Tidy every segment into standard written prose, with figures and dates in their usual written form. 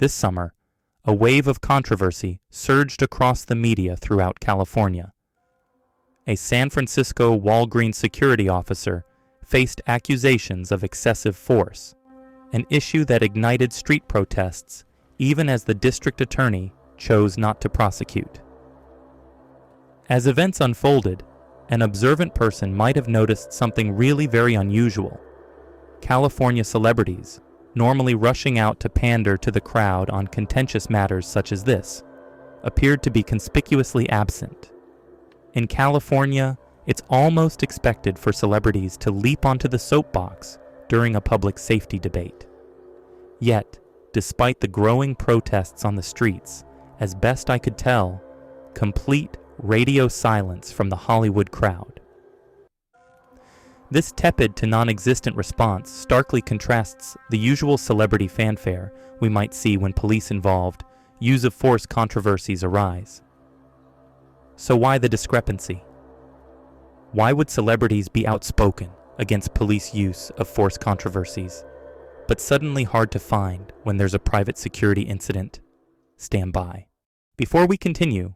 This summer, a wave of controversy surged across the media throughout California. A San Francisco Walgreens security officer faced accusations of excessive force, an issue that ignited street protests even as the district attorney chose not to prosecute. As events unfolded, an observant person might have noticed something really very unusual. California celebrities, normally rushing out to pander to the crowd on contentious matters such as this, appeared to be conspicuously absent. In California, it's almost expected for celebrities to leap onto the soapbox during a public safety debate. Yet, despite the growing protests on the streets, as best I could tell, complete radio silence from the Hollywood crowd. This tepid to non-existent response starkly contrasts the usual celebrity fanfare we might see when police-involved, use-of-force controversies arise. So why the discrepancy? Why would celebrities be outspoken against police use of force controversies, but suddenly hard to find when there's a private security incident? Stand by. Before we continue,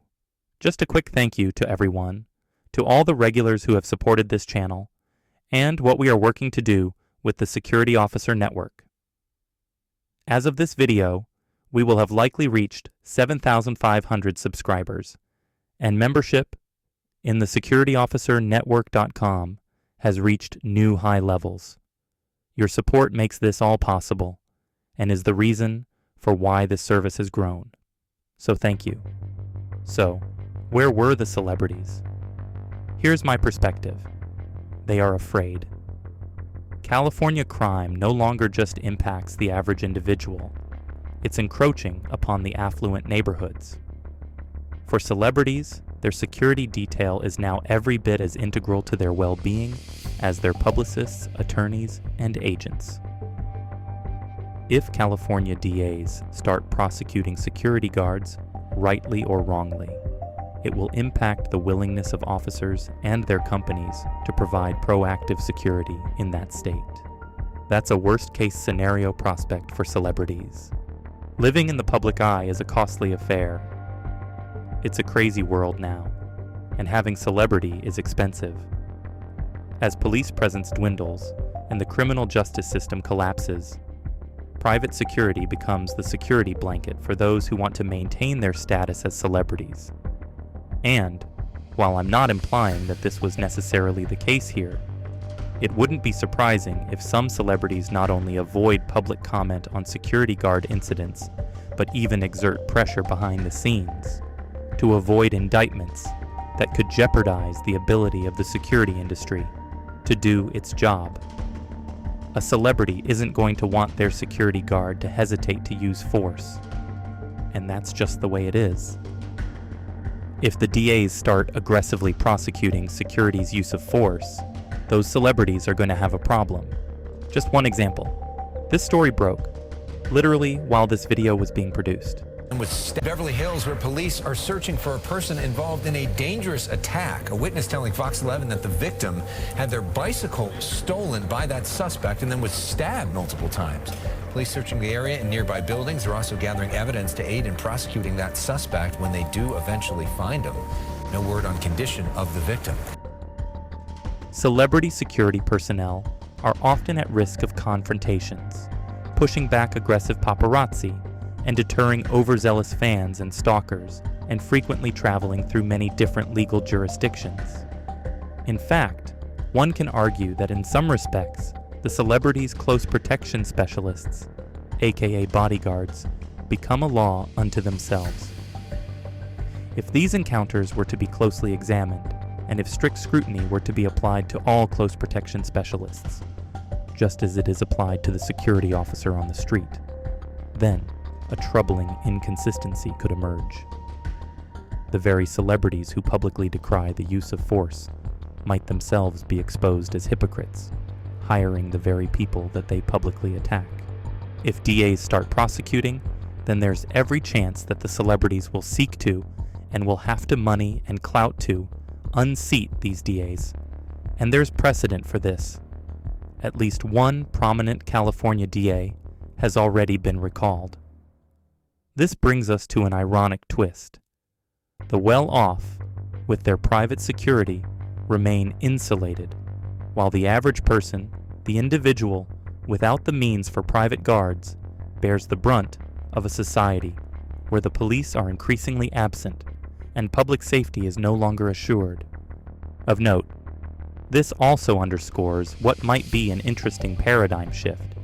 just a quick thank you to everyone, to all the regulars who have supported this channel, and what we are working to do with the Security Officer Network. As of this video, we will have likely reached 7,500 subscribers, and membership in the securityofficernetwork.com has reached new high levels. Your support makes this all possible, and is the reason for why this service has grown. So thank you. So, where were the celebrities? Here's my perspective. They are afraid. California crime no longer just impacts the average individual. It's encroaching upon the affluent neighborhoods. For celebrities, their security detail is now every bit as integral to their well-being as their publicists, attorneys, and agents. If California DAs start prosecuting security guards, rightly or wrongly, it will impact the willingness of officers and their companies to provide proactive security in that state. That's a worst-case scenario prospect for celebrities. Living in the public eye is a costly affair. It's a crazy world now, and having celebrity is expensive. As police presence dwindles and the criminal justice system collapses, private security becomes the security blanket for those who want to maintain their status as celebrities. And, while I'm not implying that this was necessarily the case here, it wouldn't be surprising if some celebrities not only avoid public comment on security guard incidents, but even exert pressure behind the scenes to avoid indictments that could jeopardize the ability of the security industry to do its job. A celebrity isn't going to want their security guard to hesitate to use force, and that's just the way it is. If the DAs start aggressively prosecuting security's use of force, those celebrities are going to have a problem. Just one example. This story broke, literally while this video was being produced. With Beverly Hills, where police are searching for a person involved in a dangerous attack. A witness telling Fox 11 that the victim had their bicycle stolen by that suspect and then was stabbed multiple times. Police searching the area and nearby buildings. They're also gathering evidence to aid in prosecuting that suspect when they do eventually find him. No word on condition of the victim. Celebrity security personnel are often at risk of confrontations, pushing back aggressive paparazzi, and deterring overzealous fans and stalkers, and frequently traveling through many different legal jurisdictions. In fact, one can argue that in some respects, the celebrities' close protection specialists, aka bodyguards, become a law unto themselves. If these encounters were to be closely examined, and if strict scrutiny were to be applied to all close protection specialists, just as it is applied to the security officer on the street, then a troubling inconsistency could emerge. The very celebrities who publicly decry the use of force might themselves be exposed as hypocrites, hiring the very people that they publicly attack. If DAs start prosecuting, then there's every chance that the celebrities will seek to, and will have to money and clout to, unseat these DAs. And there's precedent for this. At least one prominent California DA has already been recalled. This brings us to an ironic twist. The well-off, with their private security, remain insulated, while the average person, the individual, without the means for private guards, bears the brunt of a society where the police are increasingly absent and public safety is no longer assured. Of note, this also underscores what might be an interesting paradigm shift.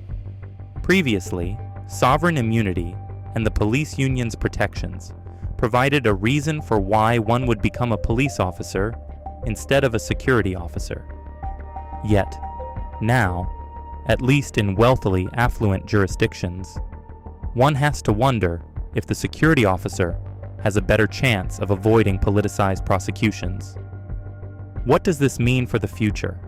Previously, sovereign immunity and the police union's protections provided a reason for why one would become a police officer instead of a security officer. Yet, now, at least in wealthily affluent jurisdictions, one has to wonder if the security officer has a better chance of avoiding politicized prosecutions. What does this mean for the future?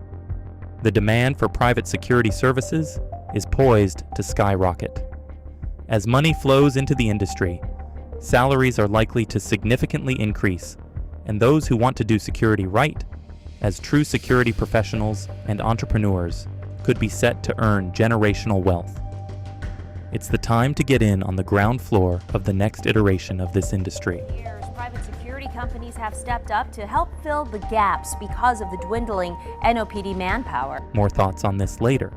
The demand for private security services is poised to skyrocket. As money flows into the industry, salaries are likely to significantly increase, and those who want to do security right, as true security professionals and entrepreneurs, could be set to earn generational wealth. It's the time to get in on the ground floor of the next iteration of this industry. Private security companies have stepped up to help fill the gaps because of the dwindling NOPD manpower. More thoughts on this later.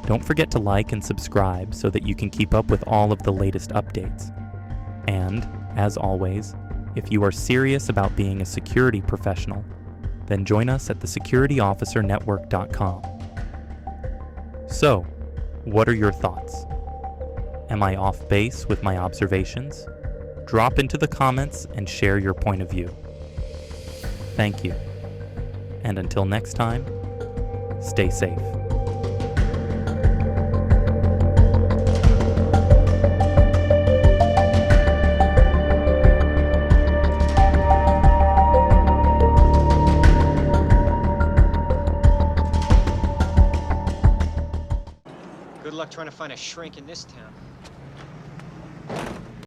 Don't forget to like and subscribe so that you can keep up with all of the latest updates. And, as always, if you are serious about being a security professional, then join us at thesecurityofficernetwork.com. So, what are your thoughts? Am I off base with my observations? Drop into the comments and share your point of view. Thank you. And until next time, stay safe. Good luck trying to find a shrink in this town.